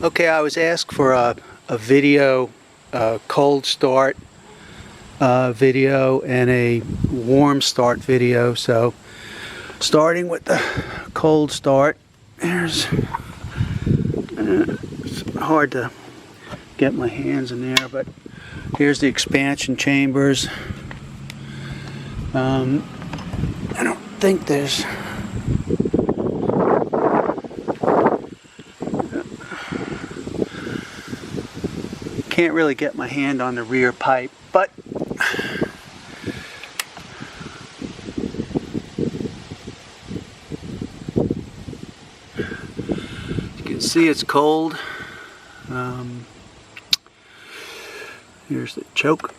Okay, I was asked for a video, cold start video and a warm start video. So starting with the cold start, it's hard to get my hands in there, but here's the expansion chambers. I don't think there's can't really get my hand on the rear pipe, but you can see it's cold. Here's the choke.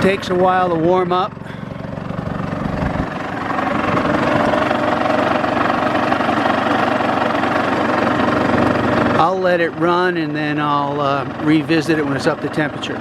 Takes a while to warm up. I'll let it run and then I'll revisit it when it's up to temperature.